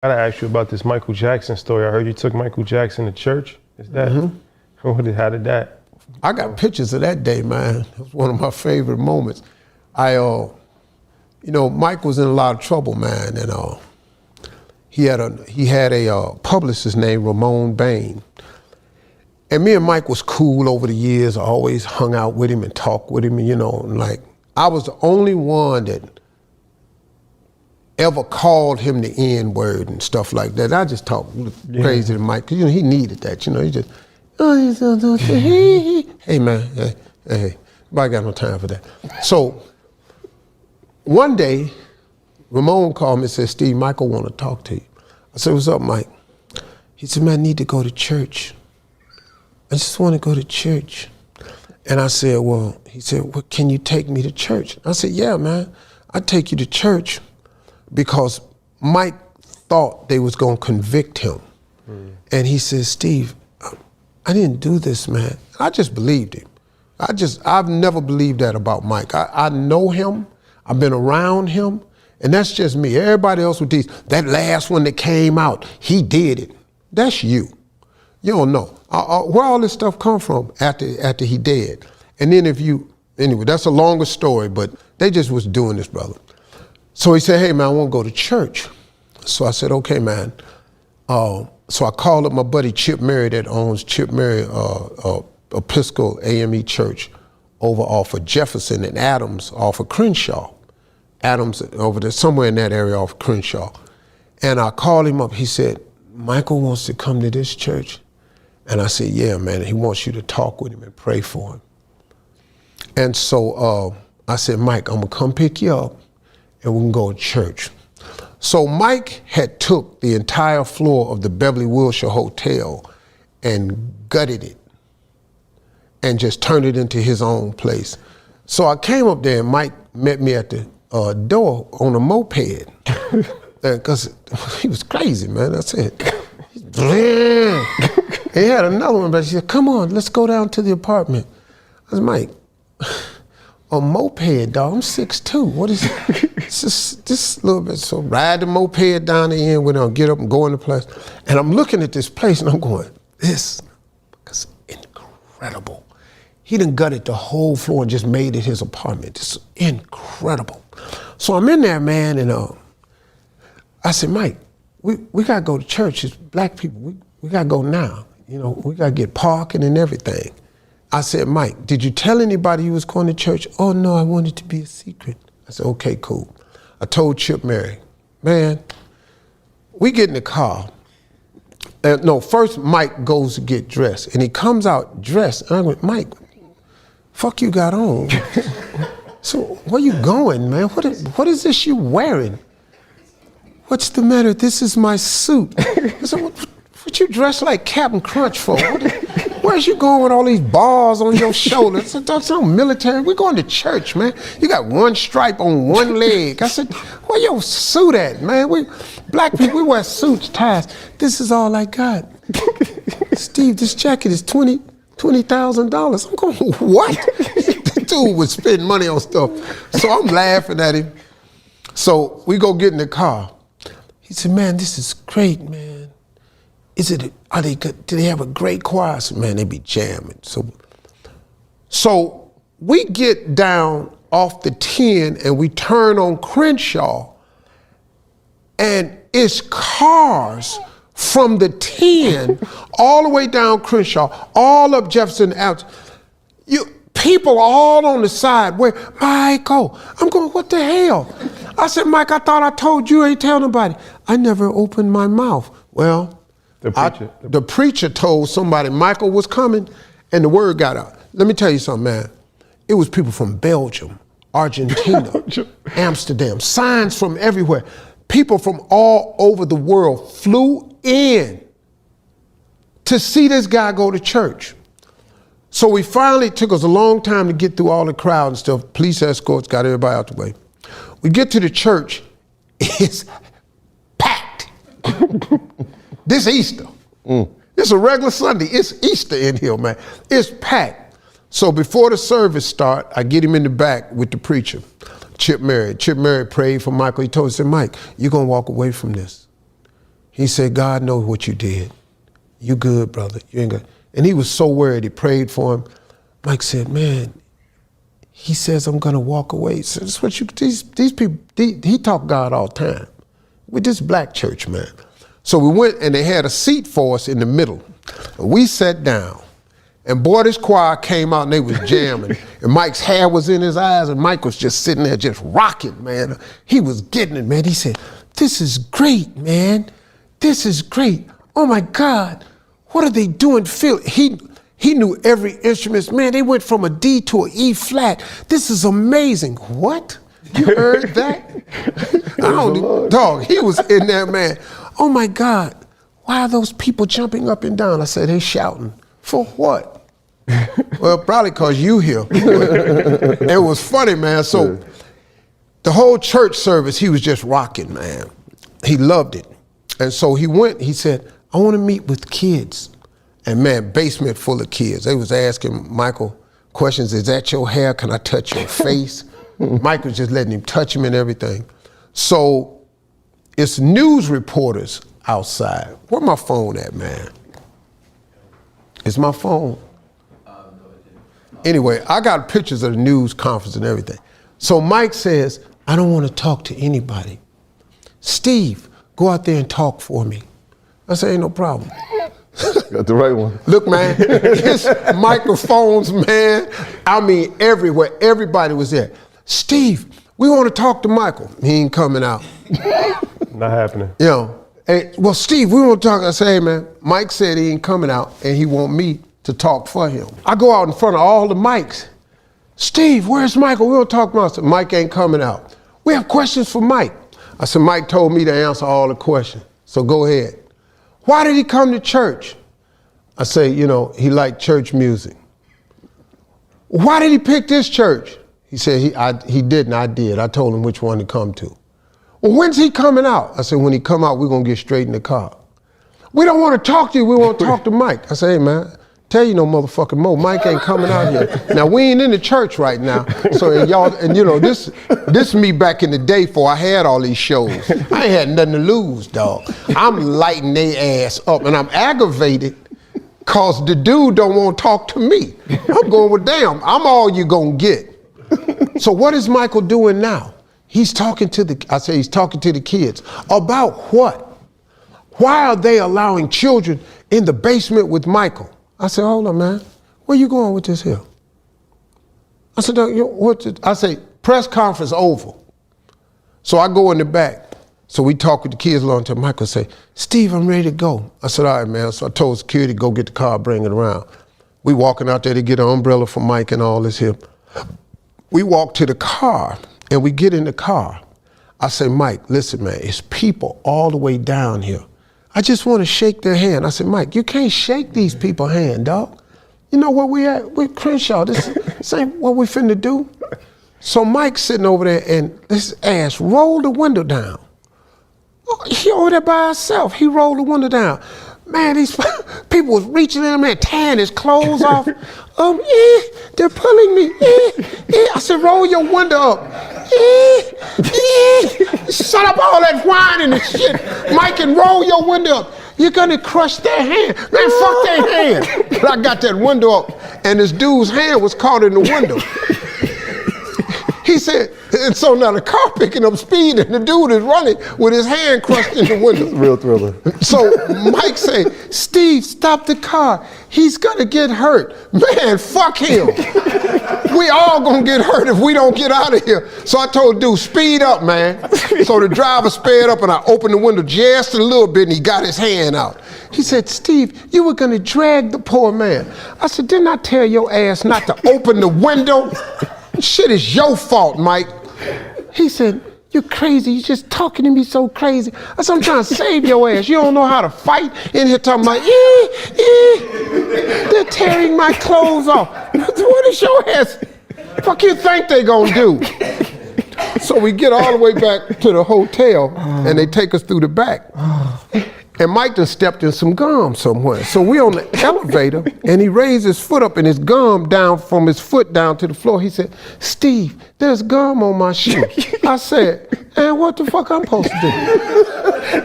I gotta ask you about this Michael Jackson story. I heard you took Michael Jackson to church. Is that, how did that? I got pictures of that day, man. It was one of my favorite moments. Mike was in a lot of trouble, man, and he had a publicist named Ramon Bain. And me and Mike was cool over the years. I always hung out with him and talked with him, and like, I was the only one that ever called him the N-word and stuff like that. I just talked crazy to Mike, because he needed that, he just, hey man, hey, nobody got no time for that. So one day, Ramon called me and said, Steve, Michael want to talk to you. I said, what's up, Mike? He said, man, I need to go to church. I just want to go to church. And I said, he said, well, can you take me to church? I said, yeah, man, I'll take you to church, because Mike thought they was going to convict him. And he said, Steve, I didn't do this, man. I just believed him. I've never believed that about Mike. I know him, I've been around him, and that's just me. Everybody else with these, that last one that came out, he did it. That's you. You don't know. Where all this stuff come from after he dead. And then anyway, that's a longer story, but they just was doing this, brother. So he said, hey man, I want to go to church. So I said, okay, man. So I called up my buddy Chip Murray that owns Chip Murray Episcopal AME Church over off of Jefferson and Adams off of Crenshaw. Adams over there, somewhere in that area off of Crenshaw. And I called him up. He said, Michael wants to come to this church. And I said, yeah, man, he wants you to talk with him and pray for him. And so I said, Mike, I'm gonna come pick you up and we can go to church. So Mike had took the entire floor of the Beverly Wilshire Hotel and gutted it and just turned it into his own place. So I came up there and Mike met me at the door on a moped. Because he was crazy, man, that's it. He had another one, but he said, come on, let's go down to the apartment. I said, Mike, a moped, dog, I'm 6'2". What is it? It's just a little bit. So ride the moped down the end, we're gonna get up and go in the place. And I'm looking at this place and I'm going, this is incredible. He done gutted the whole floor and just made it his apartment. This is incredible. So I'm in there, man, and I said, Mike, we gotta go to church. It's black people, we gotta go now. We gotta get parking and everything. I said, Mike, did you tell anybody you was going to church? Oh no, I wanted it to be a secret. I said, okay, cool. I told Chip Murray, man, we get in the car. First Mike goes to get dressed and he comes out dressed. And I went, Mike, fuck you got on? So where you going, man? What is this you wearing? What's the matter? This is my suit. I said, what you dressed like Captain Crunch for? Where's you going with all these bars on your shoulders? That's no military. We're going to church, man. You got one stripe on one leg. I said, where your suit at, man? Black people, we wear suits, ties. This is all I got. Steve, this jacket is $20,000. I'm going, what? The dude would spend money on stuff. So I'm laughing at him. So we go get in the car. He said, man, this is great, man. Are they good? Do they have a great choir? I said, man, they be jamming. So we get down off the 10 and we turn on Crenshaw, and it's cars from the 10 all the way down Crenshaw, all up Jefferson out. People all on the side. Where, Michael? I'm going, what the hell? I said, Mike, I thought I told you, ain't tell nobody. I never opened my mouth. Well, the preacher told somebody Michael was coming, and the word got out. Let me tell you something, man. It was people from Belgium, Argentina, Amsterdam, signs from everywhere. People from all over the world flew in to see this guy go to church. So we finally, took us a long time to get through all the crowd and stuff. Police escorts got everybody out the way. We get to the church, it's packed. This Easter. It's a regular Sunday. It's Easter in here, man. It's packed. So before the service start, I get him in the back with the preacher, Chip Murray. Chip Murray prayed for Michael. He told us, he said, Mike, you're going to walk away from this. He said, God knows what you did. You good, brother. You ain't good. And he was so worried. He prayed for him. Mike said, man, he says I'm gonna walk away. So that's what these people, he talk God all the time. With this black church, man. So we went and they had a seat for us in the middle. And we sat down. And boy, this choir came out and they was jamming. And Mike's hair was in his eyes and Mike was just sitting there just rocking, man. He was getting it, man. He said, this is great, man. This is great. Oh my God, what are they doing? Phil, he knew every instrument. Man, they went from a D to an E flat. This is amazing. What? You heard that? Dog, he was in there, man. Oh my God, why are those people jumping up and down? I said, they shouting. For what? Well, probably because you here. It was funny, man. So the whole church service, he was just rocking, man. He loved it. And so he went, he said, I want to meet with kids. And man, basement full of kids. They was asking Michael questions. Is that your hair? Can I touch your face? Mike was just letting him touch him and everything. So it's news reporters outside. Where my phone at, man? It's my phone. Anyway, I got pictures of the news conference and everything. So Mike says, I don't want to talk to anybody. Steve, go out there and talk for me. I say, ain't no problem. Got the right one. Look, man, his microphones, man, I mean, everywhere, everybody was there. Steve, we want to talk to Michael. He ain't coming out. Not happening. You know, hey, well, Steve, we want to talk. I say, hey, man, Mike said he ain't coming out and he want me to talk for him. I go out in front of all the mics. Steve, where's Michael? We want to talk about it. Mike ain't coming out. We have questions for Mike. I said, Mike told me to answer all the questions, so go ahead. Why did he come to church? I say, you know, he liked church music. Why did he pick this church? He said, he didn't, I did. I told him which one to come to. Well, when's he coming out? I said, when he come out, we're gonna get straight in the car. We don't want to talk to you, we want to talk to Mike. I said, hey man, tell you no motherfucking more, Mike ain't coming out here. Now we ain't in the church right now. So and you know, this me back in the day before I had all these shows. I ain't had nothing to lose, dog. I'm lighting their ass up and I'm aggravated cause the dude don't want to talk to me. I'm going, well damn, I'm all you gonna get. So what is Michael doing now? He's talking to he's talking to the kids. About what? Why are they allowing children in the basement with Michael? I said, hold on, man. Where you going with this here? I said, I say, press conference over. So I go in the back. So we talk with the kids along until Michael say, Steve, I'm ready to go. I said, all right, man. So I told security, go get the car, bring it around. We walking out there to get an umbrella for Mike and all this here. We walk to the car and we get in the car. I say, Mike, listen, man, it's people all the way down here. I just want to shake their hand. I said, Mike, you can't shake these people's hand, dog. You know where we at? We're Crenshaw. This ain't what we finna do. So Mike's sitting over there and this ass rolled the window down. He over there by himself. He rolled the window down. Man, these people was reaching in, man, tearing his clothes off. They're pulling me. I said, roll your window up. Shut up all that whining and shit. Mike, and roll your window up. You're gonna crush their hand. Man, fuck their hand. But I got that window up and this dude's hand was caught in the window. He said, and so now the car picking up speed and the dude is running with his hand crushed in the window. Real thriller. So Mike said, Steve, stop the car. He's gonna get hurt. Man, fuck him. We all gonna get hurt if we don't get out of here. So I told the dude, speed up, man. So the driver sped up and I opened the window just a little bit and he got his hand out. He said, Steve, you were gonna drag the poor man. I said, didn't I tell your ass not to open the window? Shit is your fault, Mike. He said, you crazy, you just talking to me so crazy. I said, I'm trying to save your ass. You don't know how to fight in here talking about, they're tearing my clothes off. What is your ass? Fuck you think they gonna do? So we get all the way back to the hotel and they take us through the back. And Mike done stepped in some gum somewhere. So we on the elevator and he raised his foot up and his gum down from his foot down to the floor. He said, Steve, there's gum on my shoe. I said, Man, what the fuck I'm supposed to do?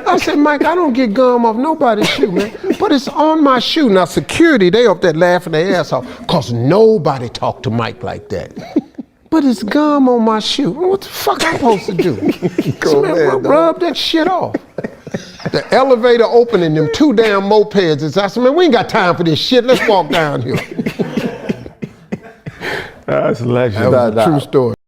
I said, Mike, I don't get gum off nobody's shoe, man. But it's on my shoe. Now, security, they up there laughing their ass off because nobody talked to Mike like that. But it's gum on my shoe. What the fuck I'm supposed to do? So, man, rub that shit off. The elevator opening, them 2 damn mopeds. I said, man, we ain't got time for this shit. Let's walk down here. That's legendary. That was a true story.